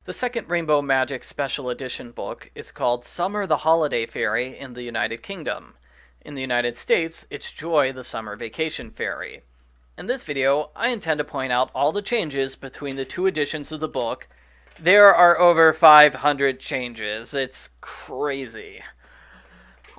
The second Rainbow Magic Special Edition book is called Summer the Holiday Fairy in the United Kingdom. In the United States, it's Joy the Summer Vacation Fairy. In this video, I intend to point out all the changes between the two editions of the book. There are over 500 changes. It's crazy.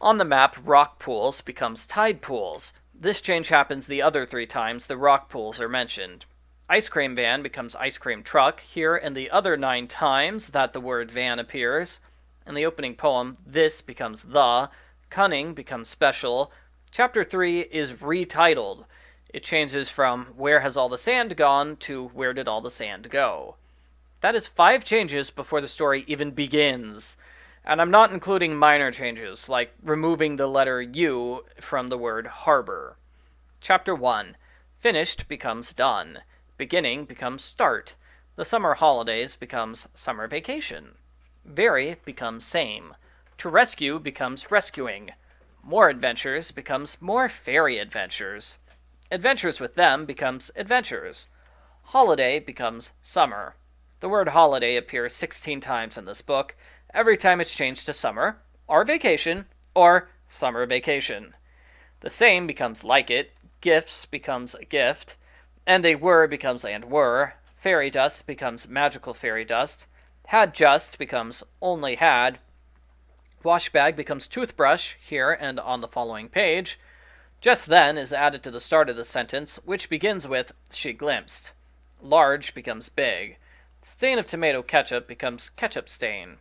On the map, Rock Pools becomes Tide Pools. This change happens the other 3 times the Rock Pools are mentioned. Ice Cream Van becomes Ice Cream Truck here and the other 9 times that the word van appears. In the opening poem, this becomes the, Cunning becomes Special. Chapter 3 is retitled. It changes from Where Has All the Sand Gone to Where Did All the Sand Go. That is 5 changes before the story even begins. And I'm not including minor changes, like removing the letter U from the word harbor. Chapter 1. Finished becomes done. Beginning becomes start. The summer holidays becomes summer vacation. Very becomes same. To rescue becomes rescuing. More adventures becomes more fairy adventures. Adventures with them becomes adventures. Holiday becomes summer. The word holiday appears 16 times in this book, every time it's changed to summer, or vacation, or summer vacation. The same becomes like it, gifts becomes a gift, and they were becomes and were, fairy dust becomes magical fairy dust, had just becomes only had, washbag becomes toothbrush here and on the following page, just then is added to the start of the sentence, which begins with she glimpsed. Large becomes big. Stain of tomato ketchup becomes ketchup stain.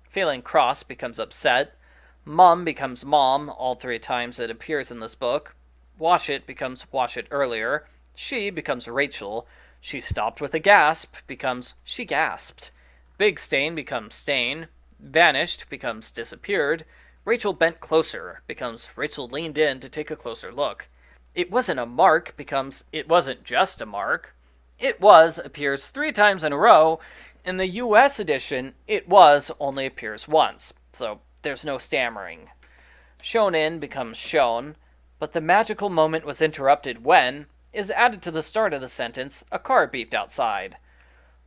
Feeling cross becomes upset. Mum becomes mom all 3 times it appears in this book. Wash it becomes wash it earlier. She becomes Rachel. She stopped with a gasp becomes she gasped. Big stain becomes stain. Vanished becomes disappeared. Rachel bent closer becomes Rachel leaned in to take a closer look. It wasn't a mark becomes it wasn't just a mark. It was appears 3 times in a row. In the US edition, it was only appears once, so there's no stammering. Shown in becomes shown, but the magical moment was interrupted when is added to the start of the sentence, a car beeped outside.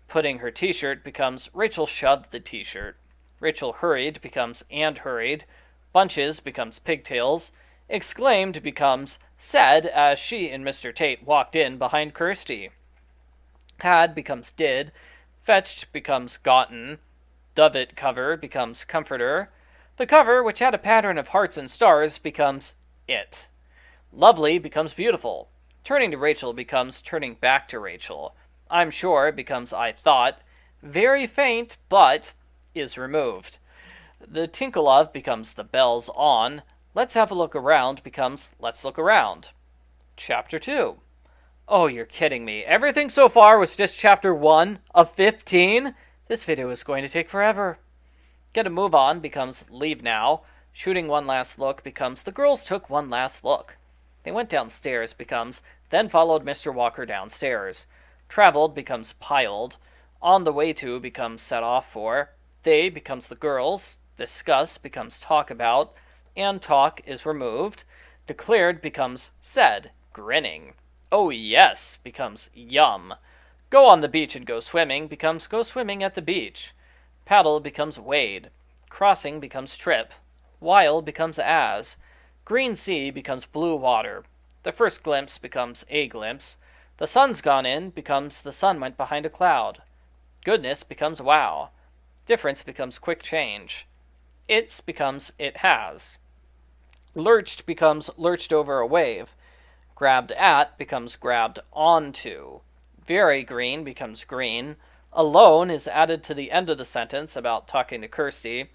Putting her t-shirt becomes Rachel shoved the t-shirt. Rachel hurried becomes and hurried. Bunches becomes pigtails. Exclaimed becomes said as she and Mr. Tate walked in behind Kirsty. Had becomes did. Fetched becomes gotten. Dovet cover becomes comforter. The cover, which had a pattern of hearts and stars, becomes it. Lovely becomes beautiful. Turning to Rachel becomes turning back to Rachel. I'm sure becomes I thought. Very faint, but is removed. The tinkle of becomes the bells on. Let's have a look around becomes let's look around. Chapter 2. Oh, you're kidding me. Everything so far was just chapter 1 of 15? This video is going to take forever. Get a move on becomes leave now. Shooting one last look becomes the girls took one last look. They went downstairs becomes then followed Mr. Walker downstairs. Traveled becomes piled. On the way to becomes set off for. They becomes the girls. Discuss becomes talk about. And talk is removed. Declared becomes said, grinning. Oh yes becomes yum. Go on the beach and go swimming becomes go swimming at the beach. Paddle becomes wade. Crossing becomes trip. While becomes as. Green sea becomes blue water. The first glimpse becomes a glimpse. The sun's gone in becomes the sun went behind a cloud. Goodness becomes wow. Difference becomes quick change. It's becomes it has. Lurched becomes lurched over a wave. Grabbed at becomes grabbed onto. Very green becomes green. Alone is added to the end of the sentence about talking to Kirsty.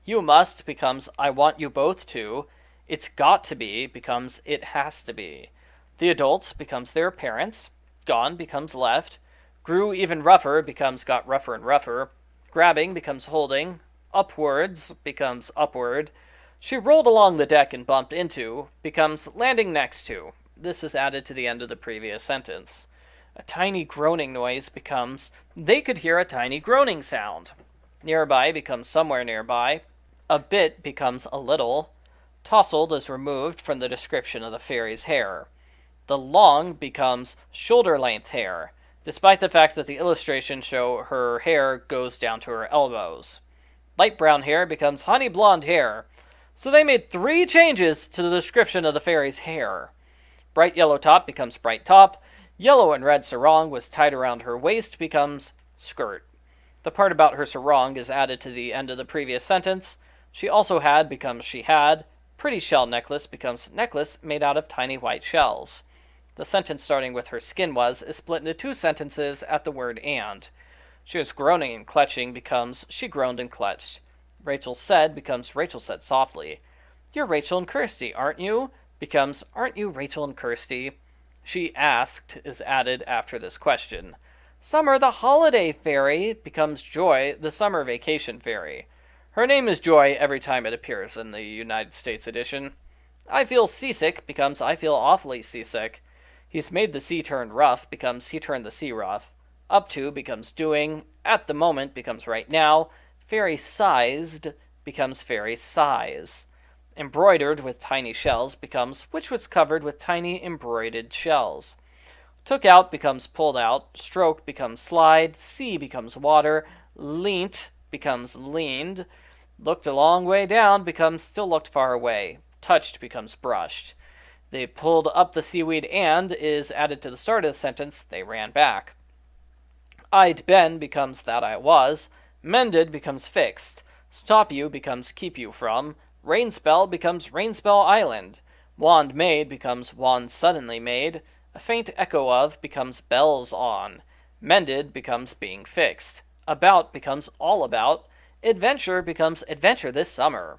You must becomes I want you both to. It's got to be becomes it has to be. The adults becomes their parents. Gone becomes left. Grew even rougher becomes got rougher and rougher. Grabbing becomes holding. Upwards becomes upward. She rolled along the deck and bumped into becomes landing next to. This is added to the end of the previous sentence. A tiny groaning noise becomes they could hear a tiny groaning sound. Nearby becomes somewhere nearby. A bit becomes a little. Tousled is removed from the description of the fairy's hair. The long becomes shoulder-length hair. despite the fact that the illustrations show her hair goes down to her elbows. Light brown hair becomes honey blonde hair. So they made 3 changes to the description of the fairy's hair. Bright yellow top becomes bright top. Yellow and red sarong was tied around her waist becomes skirt. The part about her sarong is added to the end of the previous sentence. She also had becomes she had. Pretty shell necklace becomes necklace made out of tiny white shells. The sentence starting with her skin was is split into 2 sentences at the word and. She was groaning and clutching becomes she groaned and clutched. Rachel said becomes Rachel said softly. You're Rachel and Kirsty, aren't you? Becomes aren't you Rachel and Kirsty? She asked is added after this question. Summer the holiday fairy becomes Joy the summer vacation fairy. Her name is Joy every time it appears in the United States edition. I feel seasick becomes I feel awfully seasick. He's made the sea turn rough becomes he turned the sea rough. Up to becomes doing. At the moment becomes right now. Fairy sized becomes fairy size. Embroidered with tiny shells becomes which was covered with tiny embroidered shells. Took out becomes pulled out. Stroke becomes slide. See becomes water. Leant becomes leaned. Looked a long way down becomes still looked far away. Touched becomes brushed. They pulled up the seaweed and is added to the start of the sentence. They ran back. I'd been becomes that I was. Mended becomes fixed. Stop you becomes keep you from. Rain spell becomes rain spell island. Wand made becomes wand suddenly made. A faint echo of becomes bells on. Mended becomes being fixed. About becomes all about. Adventure becomes adventure this summer.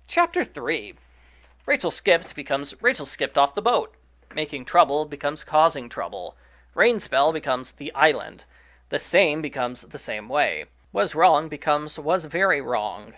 Chapter 3. Rachel skipped becomes Rachel skipped off the boat. Making trouble becomes causing trouble. Rain spell becomes the island. The same becomes the same way. Was wrong becomes was very wrong.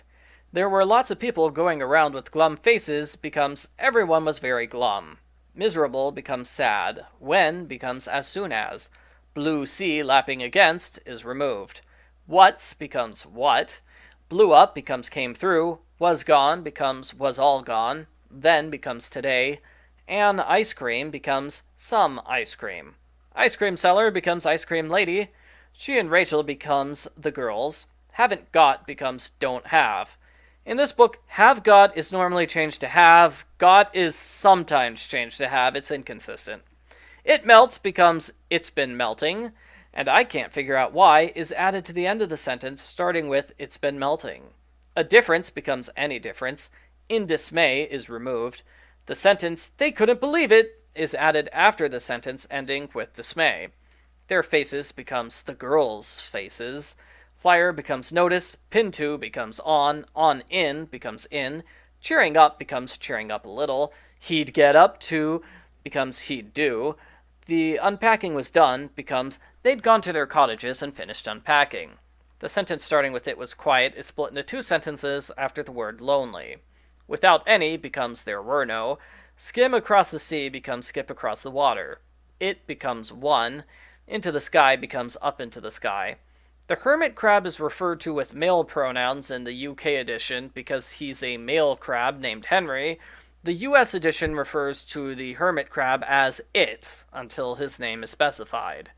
There were lots of people going around with glum faces becomes everyone was very glum. Miserable becomes sad. When becomes as soon as. Blue sea lapping against is removed. What's becomes what. Blew up becomes came through. Was gone becomes was all gone. Then becomes today. An ice cream becomes some ice cream. Ice cream seller becomes ice cream lady. She and Rachel becomes the girls. Haven't got becomes don't have. In this book, have got is normally changed to have. Got is sometimes changed to have. It's inconsistent. It melts becomes it's been melting. And I can't figure out why is added to the end of the sentence starting with it's been melting. A difference becomes any difference. In dismay is removed. The sentence they couldn't believe it is added after the sentence ending with dismay. Their faces becomes the girls' faces. Flyer becomes notice. Pin to becomes on in becomes in. Cheering up becomes cheering up a little. He'd get up to becomes he'd do. The unpacking was done becomes they'd gone to their cottages and finished unpacking. The sentence starting with it was quiet is split into 2 sentences after the word lonely. Without any becomes there were no. Skim across the sea becomes skip across the water. It becomes one. Into the sky becomes up into the sky. The hermit crab is referred to with male pronouns in the UK edition because he's a male crab named Henry. The US edition refers to the hermit crab as it until his name is specified.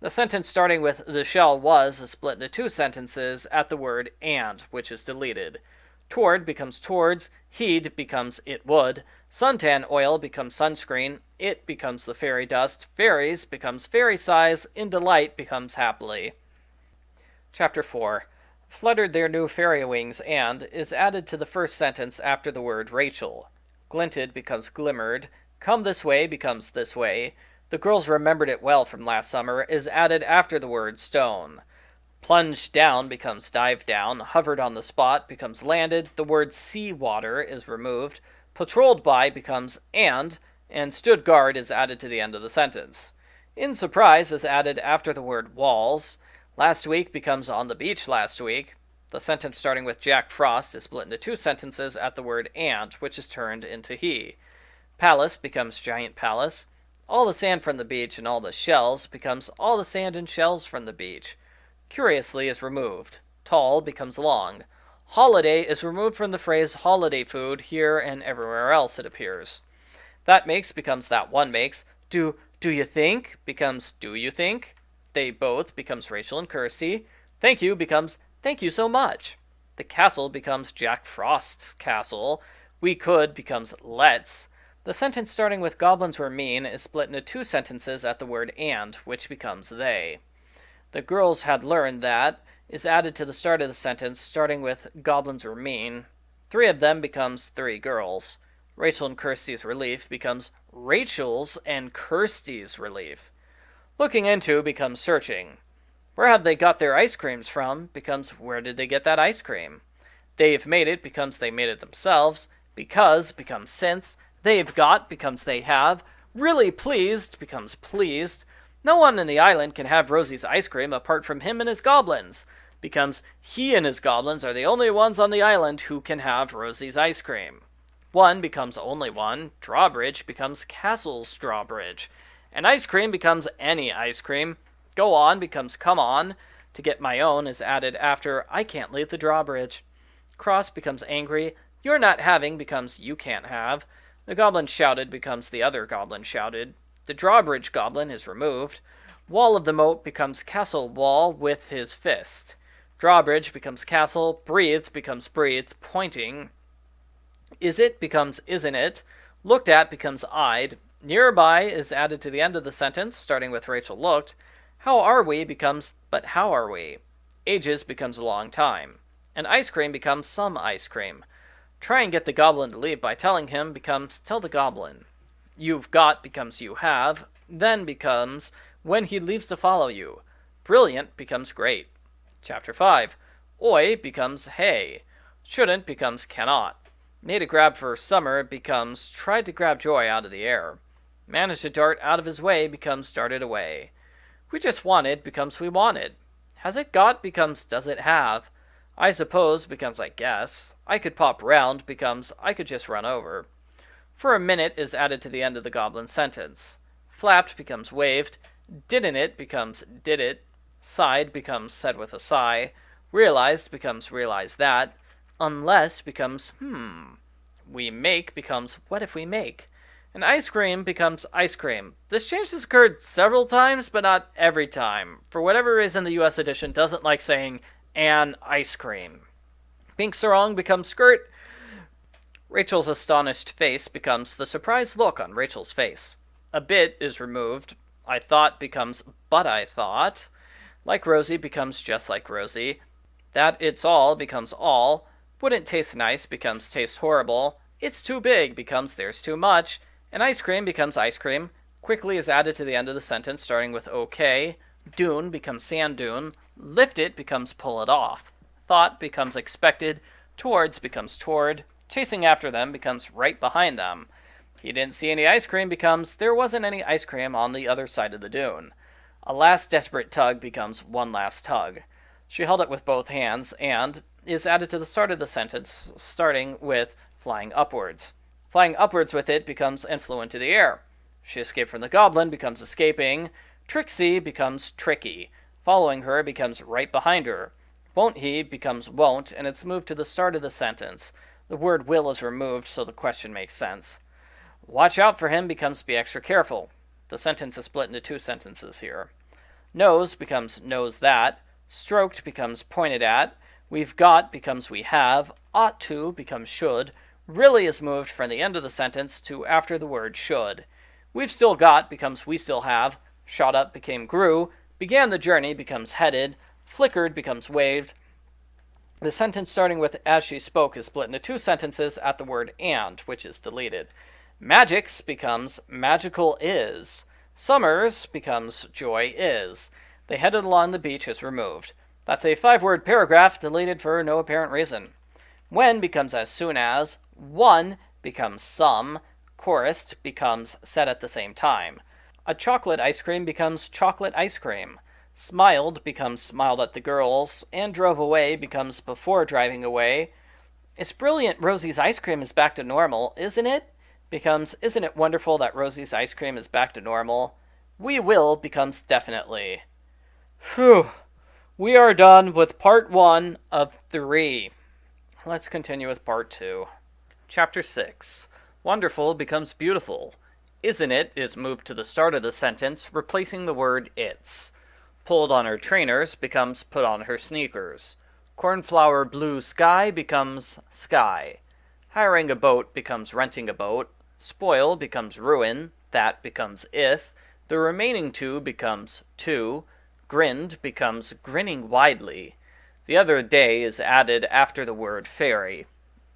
The sentence starting with the shell was is split into 2 sentences at the word and, which is deleted. Toward becomes towards, he'd becomes it would, suntan oil becomes sunscreen, it becomes the fairy dust, fairies becomes fairy size, in delight becomes happily. Chapter 4. Fluttered their new fairy wings and is added to the first sentence after the word Rachel. Glinted becomes glimmered, come this way becomes this way, the girls remembered it well from last summer is added after the word stone. Plunged down becomes dive down, hovered on the spot becomes landed, the word sea water is removed, patrolled by becomes and stood guard is added to the end of the sentence. In surprise is added after the word walls, last week becomes on the beach last week. The sentence starting with Jack Frost is split into 2 sentences at the word and, which is turned into he. Palace becomes giant palace. All the sand from the beach and all the shells becomes all the sand and shells from the beach. Curiously is removed. Tall becomes long. Holiday is removed from the phrase holiday food here and everywhere else it appears. That makes becomes that one makes. Do you think becomes do you think. They both becomes Rachel and Kirsty. Thank you becomes thank you so much. The castle becomes Jack Frost's castle. We could becomes let's. The sentence starting with goblins were mean is split into two sentences at the word and, which becomes they. The girls had learned that is added to the start of the sentence starting with goblins were mean. Three of them becomes three girls. Rachel and Kirsty's relief becomes Rachel's and Kirsty's relief. Looking into becomes searching. Where have they got their ice creams from becomes where did they get that ice cream. They've made it becomes they made it themselves. Because becomes since. They've got becomes they have. Really pleased becomes pleased. No one in the island can have Rosie's ice cream apart from him and his goblins. Becomes he and his goblins are the only ones on the island who can have Rosie's ice cream. One becomes only one. Drawbridge becomes Castle's drawbridge. And ice cream becomes any ice cream. Go on becomes come on. To get my own is added after I can't leave the drawbridge. Cross becomes angry. You're not having becomes you can't have. The goblin shouted becomes the other goblin shouted. The drawbridge goblin is removed. Wall of the moat becomes castle wall with his fist. Drawbridge becomes castle. Breathed becomes breathed, pointing. Is it becomes isn't it. Looked at becomes eyed. Nearby is added to the end of the sentence, starting with Rachel looked. How are we becomes but how are we. Ages becomes a long time. And ice cream becomes some ice cream. Try and get the goblin to leave by telling him becomes tell the goblin. You've got becomes you have. Then becomes when he leaves to follow you. Brilliant becomes great. Chapter 5. Oi becomes hey. Shouldn't becomes cannot. Made a grab for summer becomes tried to grab joy out of the air. Managed to dart out of his way becomes darted away. We just wanted becomes we wanted. Has it got becomes does it have. I suppose becomes I guess. I could pop round becomes I could just run over. For a minute is added to the end of the goblin sentence. Flapped becomes waved. Didn't it becomes did it. Sighed becomes said with a sigh. Realized becomes realized that. Unless becomes We make becomes what if we make. And ice cream becomes ice cream. This change has occurred several times, but not every time. For whatever reason, the US edition doesn't like saying an ice cream. Pink sarong becomes skirt. Rachel's astonished face becomes the surprised look on Rachel's face. A bit is removed. I thought becomes but I thought. Like Rosie becomes just like Rosie. That it's all becomes all. Wouldn't taste nice becomes taste horrible. It's too big becomes there's too much. And ice cream becomes ice cream. Quickly is added to the end of the sentence, starting with okay. Dune becomes sand dune. Lift it becomes pull it off. Thought becomes expected. Towards becomes toward. Chasing after them becomes right behind them. He didn't see any ice cream becomes there wasn't any ice cream on the other side of the dune. A last desperate tug becomes one last tug. She held it with both hands and is added to the start of the sentence, starting with flying upwards. Flying upwards with it becomes and flew into the air. She escaped from the goblin becomes escaping. Trixie becomes tricky. Following her becomes right behind her. Won't he becomes won't, and it's moved to the start of the sentence. The word will is removed, so the question makes sense. Watch out for him becomes be extra careful. The sentence is split into two sentences here. Knows becomes knows that. Stroked becomes pointed at. We've got becomes we have. Ought to becomes should. Really is moved from the end of the sentence to after the word should. We've still got becomes we still have. Shot up became grew. Began the journey becomes headed. Flickered becomes waved. The sentence starting with as she spoke is split into two sentences at the word and, which is deleted. Magics becomes magical is. Summers becomes joy is. They headed along the beach is removed. That's a 5-word paragraph deleted for no apparent reason. When becomes as soon as. One becomes some. Chorused becomes said at the same time. A chocolate ice cream becomes chocolate ice cream. Smiled becomes smiled at the girls. And drove away becomes before driving away. It's brilliant Rosie's ice cream is back to normal, isn't it? Becomes isn't it wonderful that Rosie's ice cream is back to normal? We will becomes definitely. Phew. We are done with part 1 of 3. Let's continue with part 2. Chapter 6. Wonderful becomes beautiful. Isn't it is moved to the start of the sentence, replacing the word it's. Pulled on her trainers becomes put on her sneakers. Cornflower blue sky becomes sky. Hiring a boat becomes renting a boat. Spoil becomes ruin. That becomes if. The remaining two becomes two. Grinned becomes grinning widely. The other day is added after the word fairy.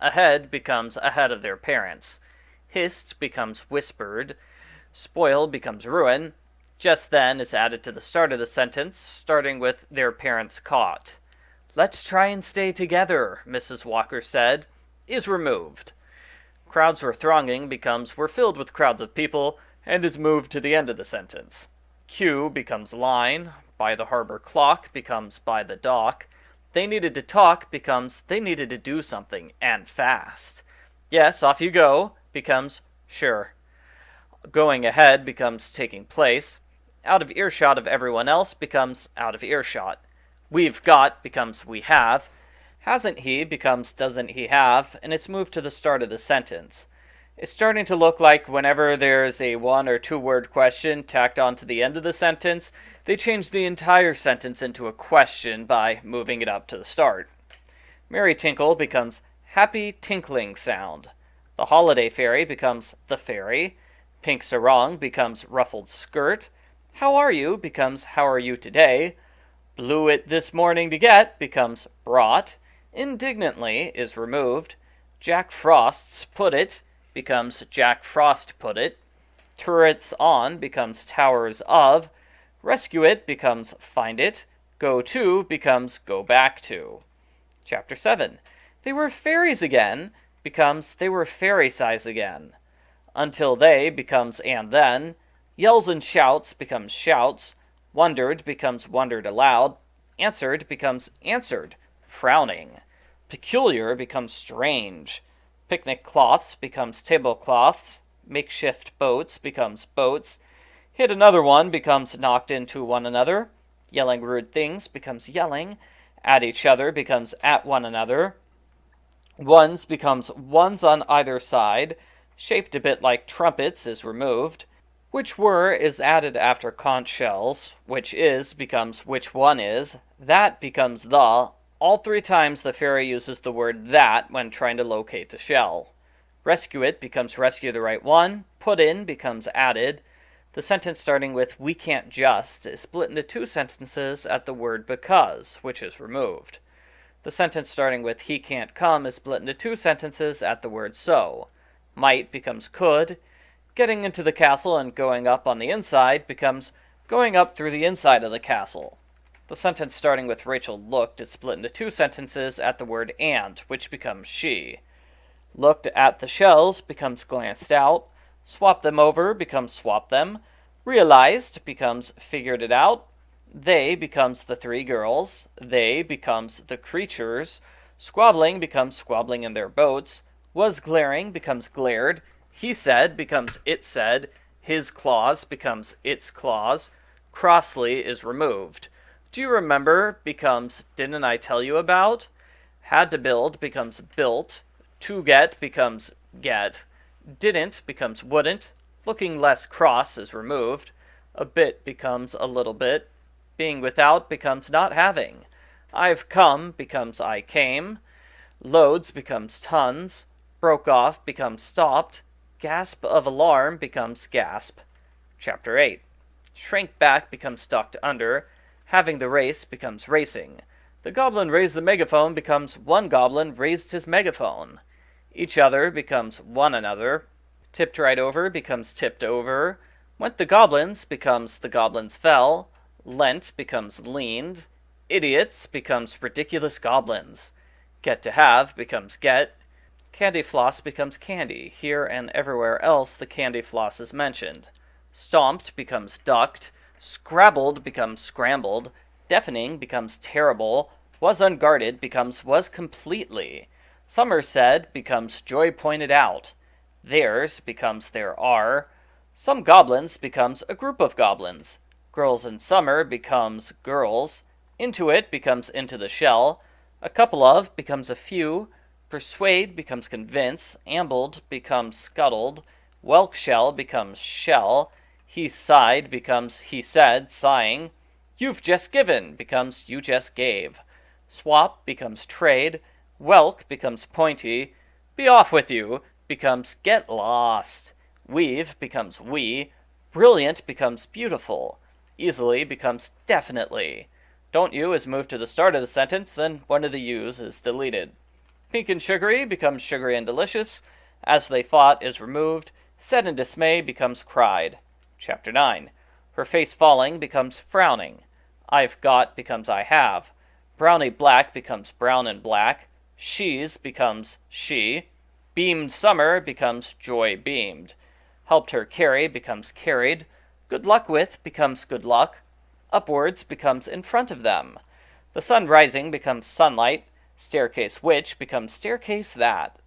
Ahead becomes ahead of their parents. Hissed becomes whispered. Spoil becomes ruin. Just then is added to the start of the sentence, starting with their parents caught. Let's try and stay together, Mrs. Walker said, is removed. Crowds were thronging becomes were filled with crowds of people, and is moved to the end of the sentence. Queue becomes line. By the harbor clock becomes by the dock. They needed to talk becomes they needed to do something, and fast. Yes, off you go becomes sure. Going ahead becomes taking place. Out of earshot of everyone else becomes out of earshot. We've got becomes we have. Hasn't he becomes doesn't he have, and it's moved to the start of the sentence. It's starting to look like whenever there's a one or two word question tacked on to the end of the sentence, they change the entire sentence into a question by moving it up to the start. Merry tinkle becomes happy tinkling sound. The holiday fairy becomes the fairy. Pink sarong becomes ruffled skirt. How are you becomes how are you today. Blew it this morning to get becomes brought. Indignantly is removed. Jack Frost's put it becomes Jack Frost put it. Turrets on becomes towers of. Rescue it becomes find it. Go to becomes go back to. Chapter 7. They were fairies again becomes they were fairy size again. Until they becomes and then. Yells and shouts becomes shouts. Wondered becomes wondered aloud. Answered becomes answered, frowning. Peculiar becomes strange. Picnic cloths becomes tablecloths. Makeshift boats becomes boats. Hit another one becomes knocked into one another. Yelling rude things becomes yelling. At each other becomes at one another. Ones becomes ones on either side. Shaped a bit like trumpets is removed. Which were is added after conch shells. Which is becomes which one is. That becomes the. All three times the fairy uses the word that when trying to locate the shell. Rescue it becomes rescue the right one. Put in becomes added. The sentence starting with we can't just is split into two sentences at the word because, which is removed. The sentence starting with he can't come is split into two sentences at the word so. Might becomes could. Getting into the castle and going up on the inside becomes going up through the inside of the castle. The sentence starting with Rachel looked is split into two sentences at the word and, which becomes she. Looked at the shells becomes glanced out. Swap them over becomes swap them. Realized becomes figured it out. They becomes the three girls. They becomes the creatures. Squabbling becomes squabbling in their boats. Was glaring becomes glared. He said becomes it said. His claws becomes its claws. Crossly is removed. Do you remember becomes didn't I tell you about? Had to build becomes built. To get becomes get. Didn't becomes wouldn't. Looking less cross is removed. A bit becomes a little bit. Being without becomes not having. I've come becomes I came. Loads becomes tons. Broke off becomes stopped. Gasp of alarm becomes gasp. Chapter 8. Shrink back becomes ducked under. Having the race becomes racing. The goblin raised the megaphone becomes one goblin raised his megaphone. Each other becomes one another. Tipped right over becomes tipped over. Went the goblins becomes the goblins fell. Lent becomes leaned. Idiots becomes ridiculous goblins. Get to have becomes get. Candy floss becomes candy. Here and everywhere else the candy floss is mentioned. Stomped becomes ducked. Scrabbled becomes scrambled. Deafening becomes terrible. Was unguarded becomes was completely. Summer said becomes Joy pointed out. Theirs becomes there are. Some goblins becomes a group of goblins. Girls in summer becomes girls. Into it becomes into the shell. A couple of becomes a few. Persuade becomes convince. Ambled becomes scuttled. Whelk shell becomes shell. He sighed becomes he said, sighing. You've just given becomes you just gave. Swap becomes trade. Welk becomes pointy. Be off with you becomes get lost. Weave becomes we. Brilliant becomes beautiful. Easily becomes definitely. Don't you is moved to the start of the sentence, and one of the you's is deleted. Pink and sugary becomes sugary and delicious. As they fought is removed. Said in dismay becomes cried. Chapter 9. Her face falling becomes frowning. I've got becomes I have. Brownie black becomes brown and black. She's becomes she. Beamed summer becomes joy beamed. Helped her carry becomes carried. Good luck with becomes good luck. Upwards becomes in front of them. The sun rising becomes sunlight. Staircase which becomes staircase that.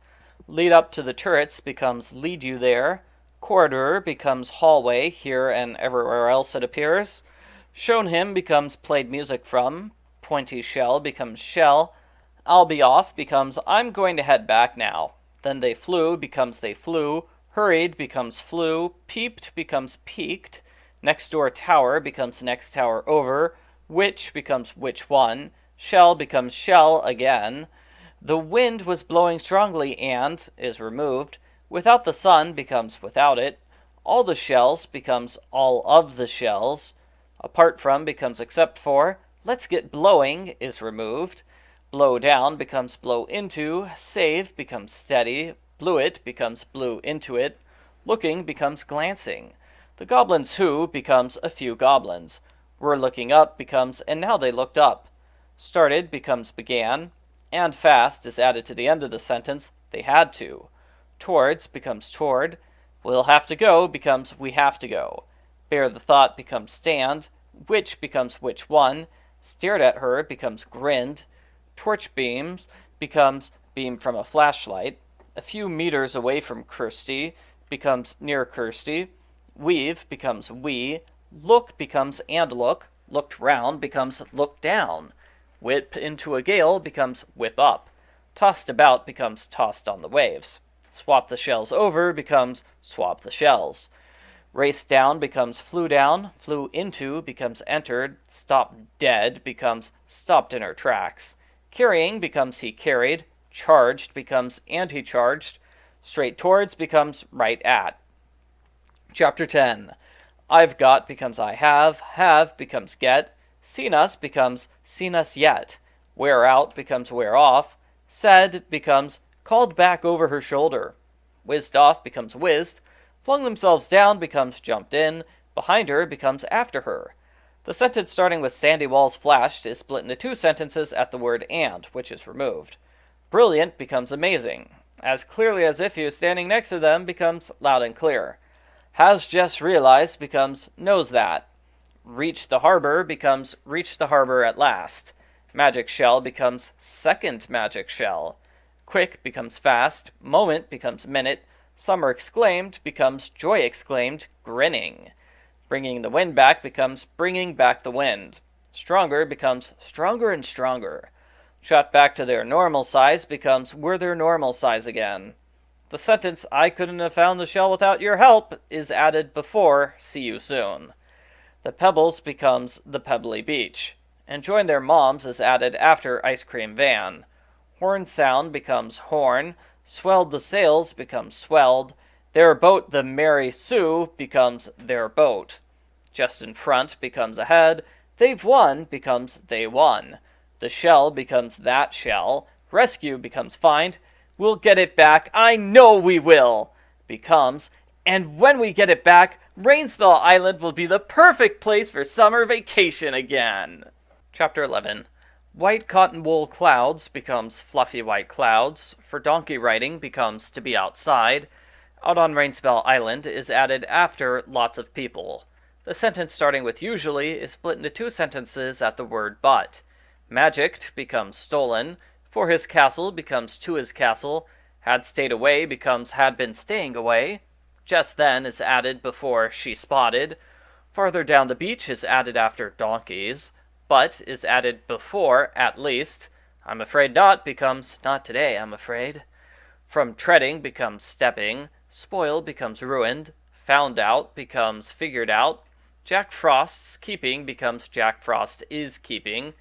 Lead up to the turrets becomes lead you there. Corridor becomes hallway here and everywhere else it appears. Shown him becomes played music from. Pointy shell becomes shell. I'll be off becomes I'm going to head back now. Then they flew becomes they flew. Hurried becomes flew. Peeped becomes peeked. Next door tower becomes next tower over. Which becomes which one. Shell becomes shell again. The wind was blowing strongly and is removed. Without the sun becomes without it. All the shells becomes all of the shells. Apart from becomes except for. Let's get blowing is removed. Blow down becomes blow into. Save becomes steady. Blew it becomes blew into it. Looking becomes glancing. The goblins who becomes a few goblins. Were looking up becomes and now they looked up. Started becomes began. And fast is added to the end of the sentence. They had to. Towards becomes toward. We'll have to go becomes we have to go. Bear the thought becomes stand. Which becomes which one. Stared at her becomes grinned. Torch beams becomes beam from a flashlight. A few meters away from Kirsty becomes near Kirsty. Weave becomes we. Look becomes and look. Looked round becomes look down. Whip into a gale becomes whip up. Tossed about becomes tossed on the waves. Swap the shells over becomes swap the shells. Race down becomes flew down. Flew into becomes entered. Stop dead becomes stopped in her tracks. Carrying becomes he carried. Charged becomes and he charged. Straight towards becomes right at. Chapter 10. I've got becomes I have. Have becomes get. Seen us becomes seen us yet. Wear out becomes wear off. Said becomes called back over her shoulder. Whizzed off becomes whizzed. Flung themselves down becomes jumped in. Behind her becomes after her. The sentence starting with Sandy walls flashed is split into two sentences at the word and, which is removed. Brilliant becomes amazing. As clearly as if he was standing next to them becomes loud and clear. Has just realized becomes knows that. Reach the harbor becomes reach the harbor at last. Magic shell becomes second magic shell. Quick becomes fast. Moment becomes minute. Summer exclaimed becomes joy exclaimed, grinning. Bringing the wind back becomes bringing back the wind. Stronger becomes stronger and stronger. Shot back to their normal size becomes were their normal size again. The sentence I couldn't have found the shell without your help is added before see you soon. The pebbles becomes the pebbly beach. And join their moms is added after ice cream van. Horn sound becomes horn. Swelled the sails becomes swelled. Their boat, the Mary Sue, becomes their boat. Just in front becomes ahead. They've won becomes they won. The shell becomes that shell. Rescue becomes find. We'll get it back. I know we will. Becomes, and when we get it back, Rainspell Island will be the perfect place for summer vacation again. Chapter 11. White cotton wool clouds becomes fluffy white clouds. For donkey riding becomes to be outside. Out on Rainspell Island is added after lots of people. The sentence starting with usually is split into two sentences at the word but. Magicked becomes stolen. For his castle becomes to his castle. Had stayed away becomes had been staying away. Just then is added before she spotted. Farther down the beach is added after donkeys. But is added before at least. I'm afraid not becomes not today, I'm afraid. From treading becomes stepping. Spoil becomes ruined. Found out becomes figured out. Jack Frost's keeping becomes Jack Frost is keeping.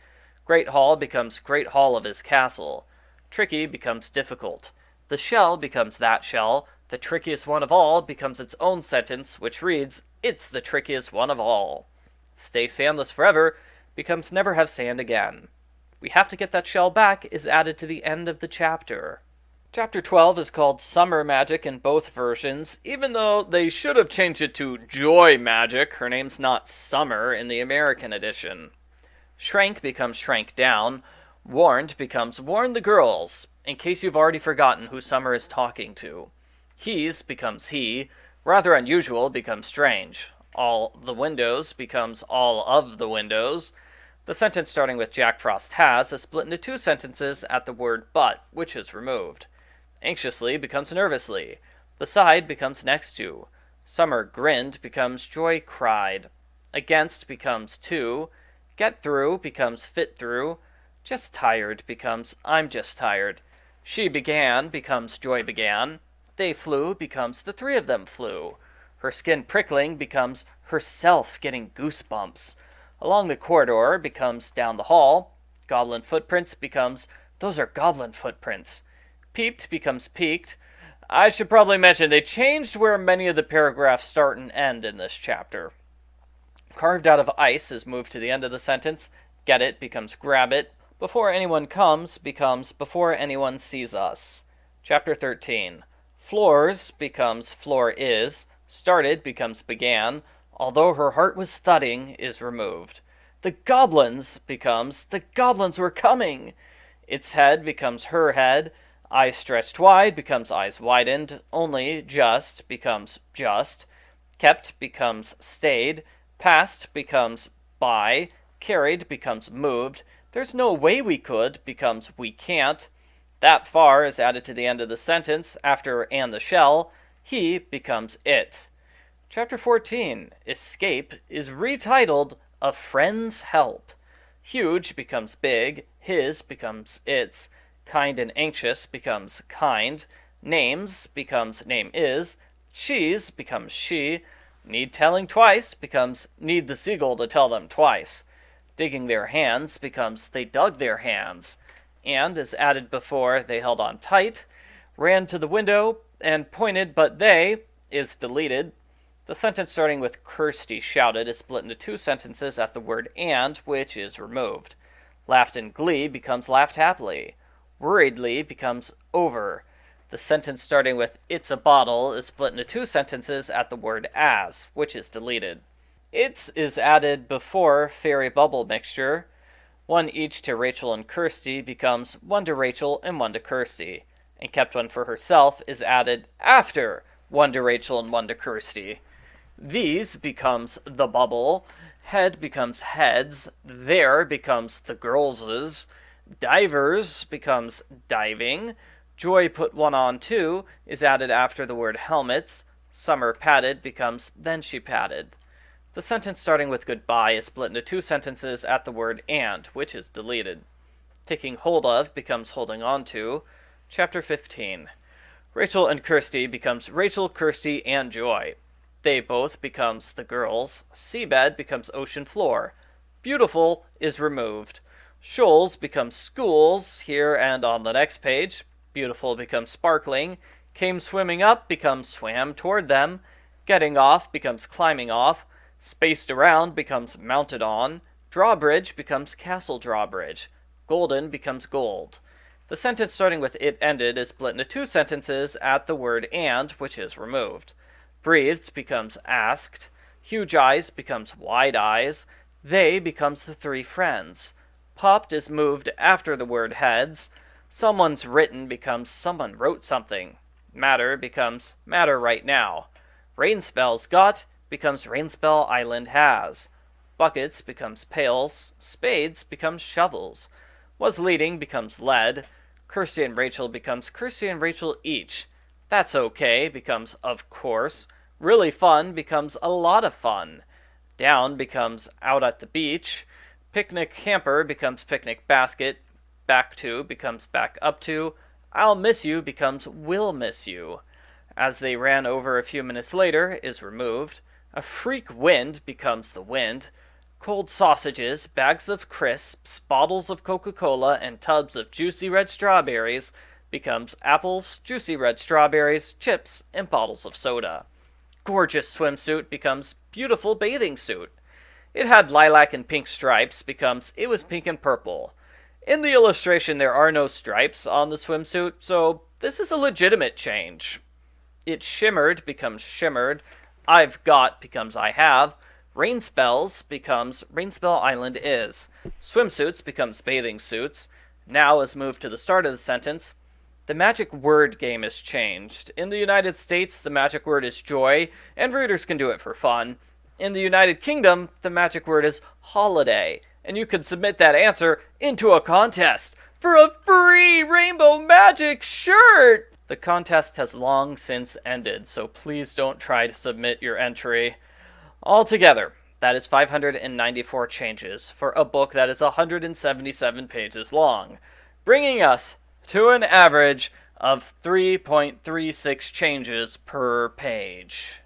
Great Hall becomes Great Hall of his castle. Tricky becomes difficult. The shell becomes that shell. The trickiest one of all becomes its own sentence, which reads, it's the trickiest one of all. Stay sandless forever becomes never have sand again. We have to get that shell back is added to the end of the chapter. Chapter 12 is called Summer Magic in both versions, even though they should have changed it to Joy Magic. Her name's not Summer in the American edition. Shrank becomes Shrank Down. Warned becomes Warn the Girls, in case you've already forgotten who Summer is talking to. He's becomes He. Rather Unusual becomes Strange. All the Windows becomes All of the Windows. The sentence starting with Jack Frost has is split into two sentences at the word but, which is removed. Anxiously becomes nervously. Beside becomes next to. Summer grinned becomes Joy cried. Against becomes to. Get through becomes fit through. Just tired becomes I'm just tired. She began becomes Joy began. They flew becomes the three of them flew. Her skin prickling becomes herself getting goosebumps. Along the corridor becomes down the hall. Goblin footprints becomes those are goblin footprints. Peeped becomes peaked. I should probably mention they changed where many of the paragraphs start and end in this chapter. Carved out of ice is moved to the end of the sentence. Get it becomes grab it. Before anyone comes becomes before anyone sees us. Chapter 13. Floors becomes floor is. Started becomes began. Although her heart was thudding is removed. The goblins becomes the goblins were coming. Its head becomes her head. Eyes stretched wide becomes eyes widened. Only just becomes just. Kept becomes stayed. Passed becomes by. Carried becomes moved. There's no way we could becomes we can't. That far is added to the end of the sentence after and the shell. He becomes it. Chapter 14, Escape, is retitled A Friend's Help. Huge becomes big. His becomes its. Kind and anxious becomes kind. Names becomes name is. She's becomes she. Need telling twice becomes need the seagull to tell them twice. Digging their hands becomes they dug their hands. And is added before they held on tight. Ran to the window and pointed but they is deleted. The sentence starting with Kirsty shouted is split into two sentences at the word and, which is removed. Laughed in glee becomes laughed happily. Worriedly becomes over. The sentence starting with it's a bottle is split into two sentences at the word as, which is deleted. It's is added before fairy bubble mixture. One each to Rachel and Kirsty becomes one to Rachel and one to Kirsty. And kept one for herself is added after one to Rachel and one to Kirsty. These becomes the bubble. Head becomes heads. There becomes the girls's. Divers becomes diving. Joy put one on too is added after the word helmets. Summer patted becomes then she patted. The sentence starting with goodbye is split into two sentences at the word and, which is deleted. Taking hold of becomes holding on to. Chapter 15. Rachel and Kirsty becomes Rachel, Kirsty, and Joy. They both becomes the girls. Seabed becomes ocean floor. Beautiful is removed. Shoals becomes schools here and on the next page. Beautiful becomes sparkling. Came swimming up becomes swam toward them. Getting off becomes climbing off. Spaced around becomes mounted on. Drawbridge becomes castle drawbridge. Golden becomes gold. The sentence starting with it ended is split into two sentences at the word and, which is removed. Breathed becomes asked. Huge eyes becomes wide eyes. They becomes the three friends. Popped is moved after the word heads. Someone's written becomes someone wrote something. Matter becomes matter right now. Rain spells got becomes Rainspell Island has. Buckets becomes pails. Spades becomes shovels. Was leading becomes led. Kirsty and Rachel becomes Kirsty and Rachel each. That's okay becomes of course. Really fun becomes a lot of fun. Down becomes out at the beach. Picnic hamper becomes picnic basket. Back to becomes back up to. I'll miss you becomes will miss you. As they ran over a few minutes later is removed. A freak wind becomes the wind. Cold sausages, bags of crisps, bottles of Coca-Cola, and tubs of juicy red strawberries becomes apples, juicy red strawberries, chips, and bottles of soda. Gorgeous swimsuit becomes beautiful bathing suit. It had lilac and pink stripes becomes it was pink and purple. In the illustration, there are no stripes on the swimsuit, so this is a legitimate change. It shimmered becomes shimmered. I've got becomes I have. Rain spells becomes Rainspell Island is. Swimsuits becomes bathing suits. Now is moved to the start of the sentence. The magic word game is changed. In the United States, the magic word is joy, and readers can do it for fun. In the United Kingdom, the magic word is holiday, and you can submit that answer into a contest for a free Rainbow Magic shirt! The contest has long since ended, so please don't try to submit your entry. Altogether, that is 594 changes for a book that is 177 pages long, bringing us to an average of 3.36 changes per page.